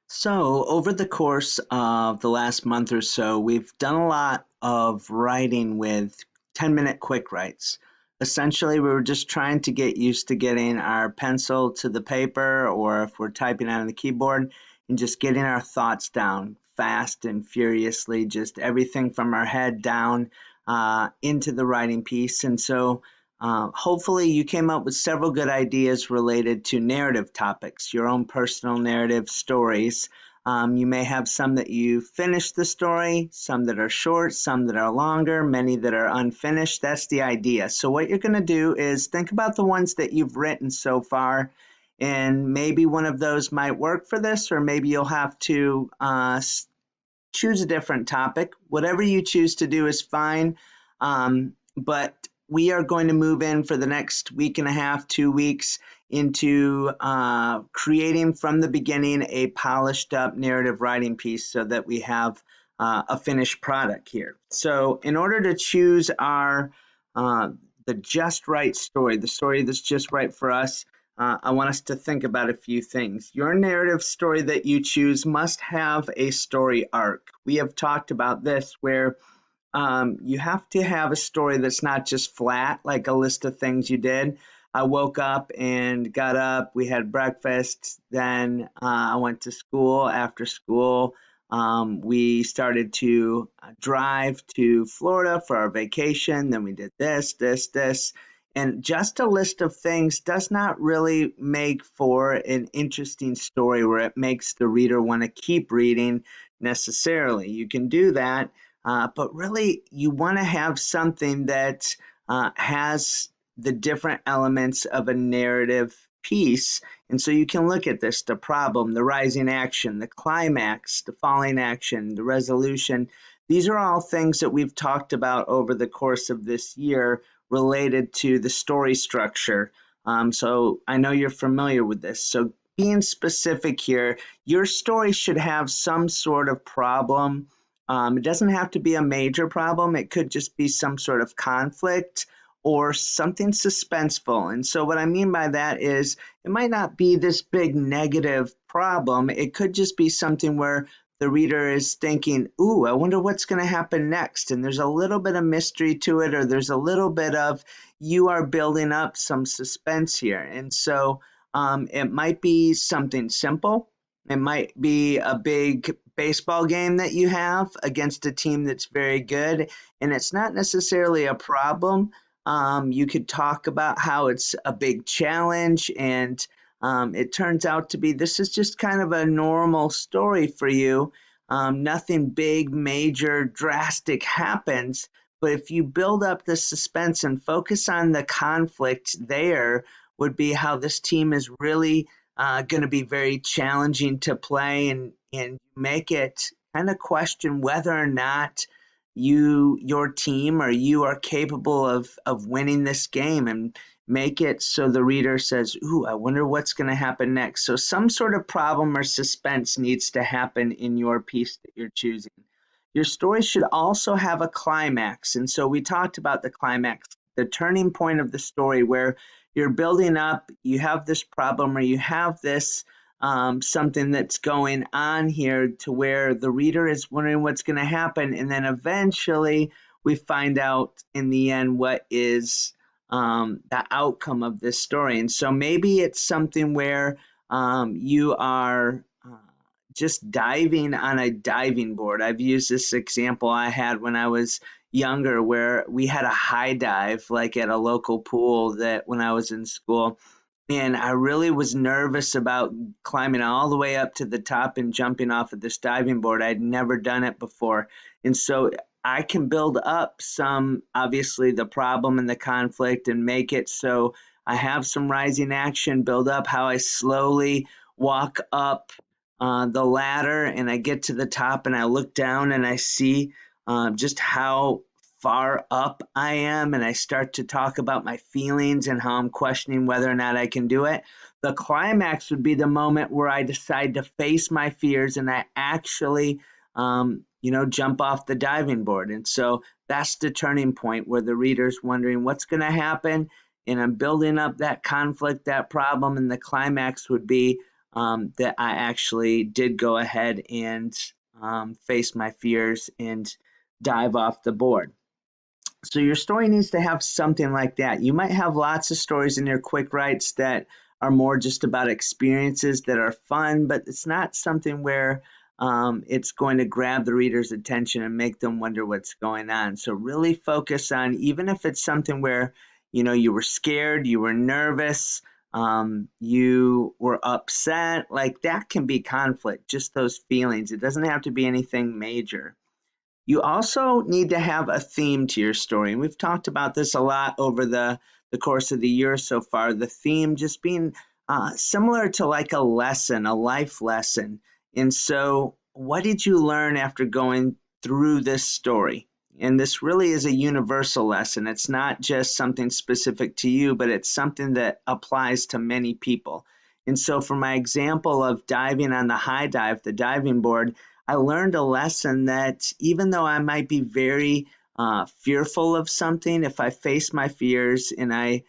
So, over the course of the last month or so, we've done a lot of writing with 10-minute quick writes. Essentially, we were just trying to get used to getting our pencil to the paper, or if we're typing on the keyboard, and just getting our thoughts down fast and furiously, just everything from our head down into the writing piece. And so, hopefully, you came up with several good ideas related to narrative topics, your own personal narrative stories. You may have some that you finished the story, some that are short, some that are longer, many that are unfinished. That's the idea. So, what you're going to do is think about the ones that you've written so far, and maybe one of those might work for this, or maybe you'll have to choose a different topic. Whatever you choose to do is fine. But we are going to move in for the next week and a half, 2 weeks into creating from the beginning a polished up narrative writing piece so that we have a finished product here. So, in order to choose our uh, the just right story, the story that's just right for us, I want us to think about a few things. Your narrative story that you choose must have a story arc. We have talked about this where you have to have a story that's not just flat, like a list of things you did. I woke up and got up, we had breakfast, then I went to school. After school, we started to drive to Florida for our vacation. Then we did this. And just a list of things does not really make for an interesting story where it makes the reader want to keep reading necessarily. You can do that, but really, you want to have something that has the different elements of a narrative piece. And so you can look at this: the problem, the rising action, the climax, the falling action, the resolution. These are all things that we've talked about over the course of this year related to the story structure. So I know you're familiar with this. So being specific here, your story should have some sort of problem. It doesn't have to be a major problem. It could just be some sort of conflict or something suspenseful. And so, what I mean by that is it might not be this big negative problem. It could just be something where the reader is thinking, ooh, I wonder what's going to happen next. And there's a little bit of mystery to it, or there's a little bit of you are building up some suspense here. And so, it might be something simple. It might be a big baseball game that you have against a team that's very good, and it's not necessarily a problem. You could talk about how it's a big challenge, and it turns out to be this is just kind of a normal story for you. Nothing big, major, drastic happens, but if you build up the suspense and focus on the conflict there, would be how this team is really going to be very challenging to play, and make it kind of question whether or not your team or you are capable of winning this game, and make it so the reader says, ooh, I wonder what's going to happen next. So some sort of problem or suspense needs to happen in your piece that you're choosing. Your story should also have a climax, and so we talked about the climax, the turning point of the story where you're building up, you have this problem or you have this something that's going on here to where the reader is wondering what's going to happen. And then eventually we find out in the end what is the outcome of this story. And so maybe it's something where you are just diving on a diving board. I've used this example I had when I was younger where we had a high dive like at a local pool that when I was in school, and I really was nervous about climbing all the way up to the top and jumping off of this diving board. I'd never done it before. And so I can build up some, obviously, the problem and the conflict and make it so I have some rising action, build up how I slowly walk up the ladder and I get to the top and I look down and I see just how far up I am, and I start to talk about my feelings and how I'm questioning whether or not I can do it. The climax would be the moment where I decide to face my fears and I actually, jump off the diving board. And so that's the turning point where the reader's wondering what's going to happen, and I'm building up that conflict, that problem, and the climax would be that I actually did go ahead and face my fears and dive off the board. So your story needs to have something like that. You might have lots of stories in your quick writes that are more just about experiences that are fun, but it's not something where it's going to grab the reader's attention and make them wonder what's going on. So really focus on, even if it's something where you were scared, you were nervous, you were upset, like that can be conflict, just those feelings. It doesn't have to be anything major. You also need to have a theme to your story. And we've talked about this a lot over the course of the year so far. The theme just being similar to like a lesson, a life lesson. And so, what did you learn after going through this story? And this really is a universal lesson. It's not just something specific to you, but it's something that applies to many people. And so, for my example of diving on the high dive, the diving board, I learned a lesson that even though I might be very fearful of something, if I face my fears and I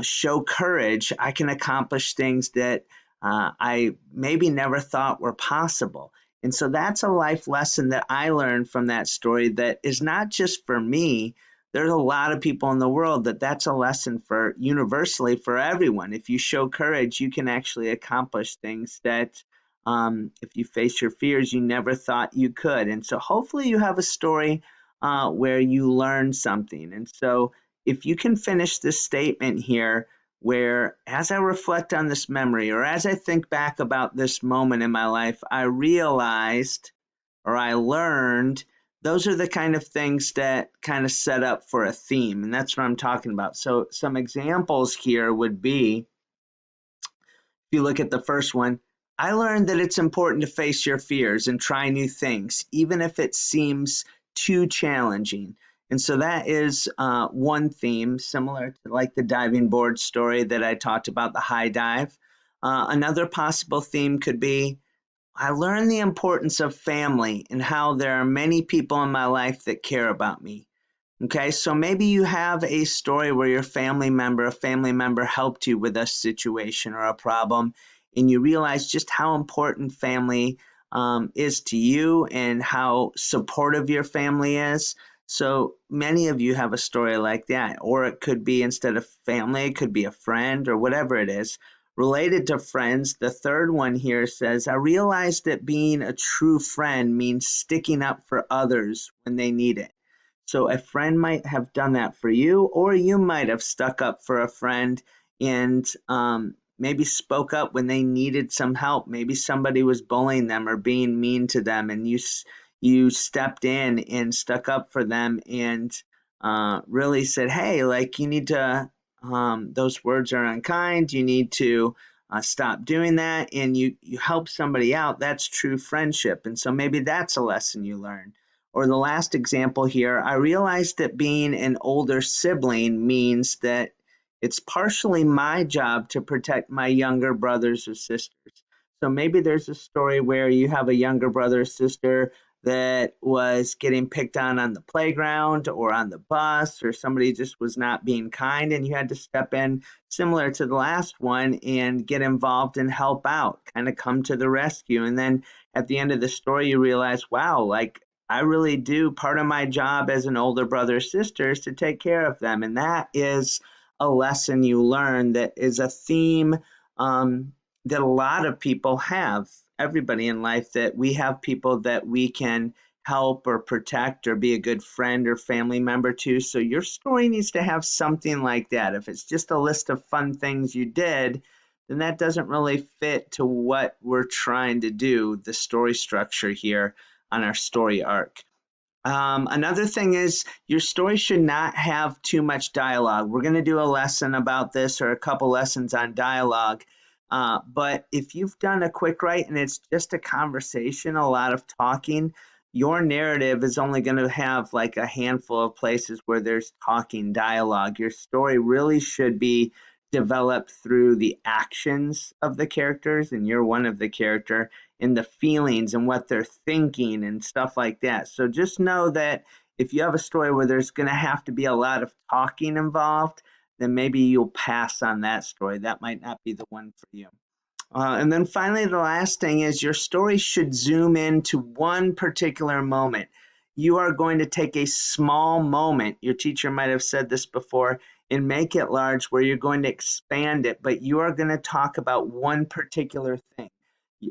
show courage, I can accomplish things that I maybe never thought were possible. And so that's a life lesson that I learned from that story that is not just for me. There's a lot of people in the world that's a lesson for universally for everyone. If you show courage, you can actually accomplish things that if you face your fears, you never thought you could. And so hopefully you have a story where you learn something. And so if you can finish this statement here, where as I reflect on this memory or as I think back about this moment in my life, I realized or I learned, those are the kind of things that kind of set up for a theme. And that's what I'm talking about. So some examples here would be, if you look at the first one, I learned that it's important to face your fears and try new things, even if it seems too challenging. And so that is one theme, similar to like the diving board story that I talked about, the high dive. Another possible theme could be I learned the importance of family and how there are many people in my life that care about me. Okay, so maybe you have a story where a family member helped you with a situation or a problem, and you realize just how important family is to you and how supportive your family is. So many of you have a story like that, or it could be instead of family, it could be a friend or whatever it is. Related to friends, the third one here says, I realized that being a true friend means sticking up for others when they need it. So a friend might have done that for you, or you might have stuck up for a friend and maybe spoke up when they needed some help. Maybe somebody was bullying them or being mean to them, and you stepped in and stuck up for them and really said, "Hey, like you need to. Those words are unkind. You need to." Stop doing that, and you help somebody out. That's true friendship, and so maybe that's a lesson you learned. Or the last example here, I realized that being an older sibling means that it's partially my job to protect my younger brothers or sisters. So maybe there's a story where you have a younger brother or sister that was getting picked on the playground or on the bus, or somebody just was not being kind, and you had to step in, similar to the last one, and get involved and help out, kind of come to the rescue. And then at the end of the story, you realize, wow, like I really do. Part of my job as an older brother or sister is to take care of them. And that is a lesson you learn that is a theme that a lot of people have, everybody in life, that we have people that we can help or protect or be a good friend or family member to. So your story needs to have something like that. If it's just a list of fun things you did, then that doesn't really fit to what we're trying to do, the story structure here on our story arc. Another thing is your story should not have too much dialogue. We're going to do a lesson about this or a couple lessons on dialogue. But if you've done a quick write and it's just a conversation, a lot of talking, your narrative is only going to have like a handful of places where there's talking dialogue. Your story really should be developed through the actions of the characters, and you're one of the character, and the feelings and what they're thinking and stuff like that. So just know that if you have a story where there's going to have to be a lot of talking involved, then maybe you'll pass on that story. That might not be the one for you. And then finally, the last thing is your story should zoom into one particular moment. You are going to take a small moment, your teacher might have said this before, and make it large where you're going to expand it, but you are going to talk about one particular thing.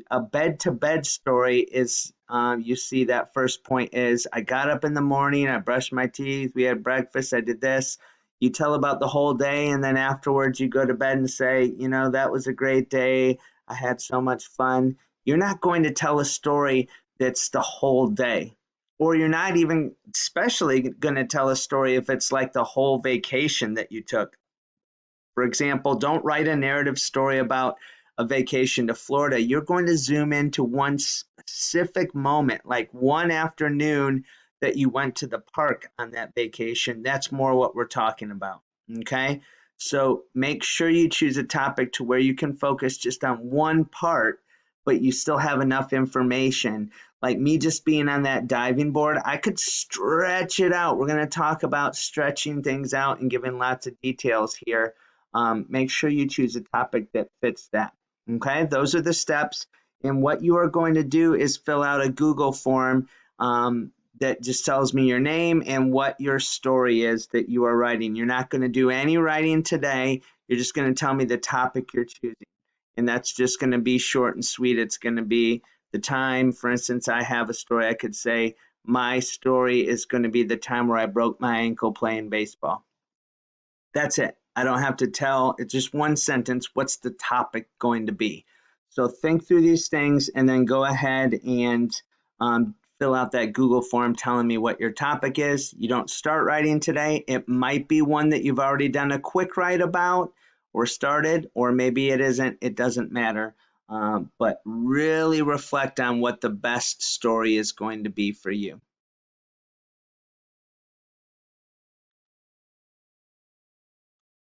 A bed to bed story is, you see that first point is, I got up in the morning, I brushed my teeth, we had breakfast, I did this. You tell about the whole day, and then afterwards you go to bed and say, that was a great day. I had so much fun. You're not going to tell a story that's the whole day. Or you're not even especially going to tell a story if it's like the whole vacation that you took. For example, don't write a narrative story about a vacation to Florida. You're going to zoom into one specific moment, like one afternoon that you went to the park on that vacation. That's more what we're talking about. Okay. So make sure you choose a topic to where you can focus just on one part, but you still have enough information. Like me just being on that diving board, I could stretch it out. We're going to talk about stretching things out and giving lots of details here. Make sure you choose a topic that fits that. Okay, those are the steps. And what you are going to do is fill out a Google form that just tells me your name and what your story is that you are writing. You're not going to do any writing today. You're just going to tell me the topic you're choosing. And that's just going to be short and sweet. It's going to be the time. For instance, I have a story. I could say, my story is going to be the time where I broke my ankle playing baseball. That's it. I don't have to tell. It's just one sentence. What's the topic going to be? So think through these things and then go ahead and fill out that Google form telling me what your topic is. You don't start writing today. It might be one that you've already done a quick write about or started, or maybe it isn't. It doesn't matter. But really reflect on what the best story is going to be for you.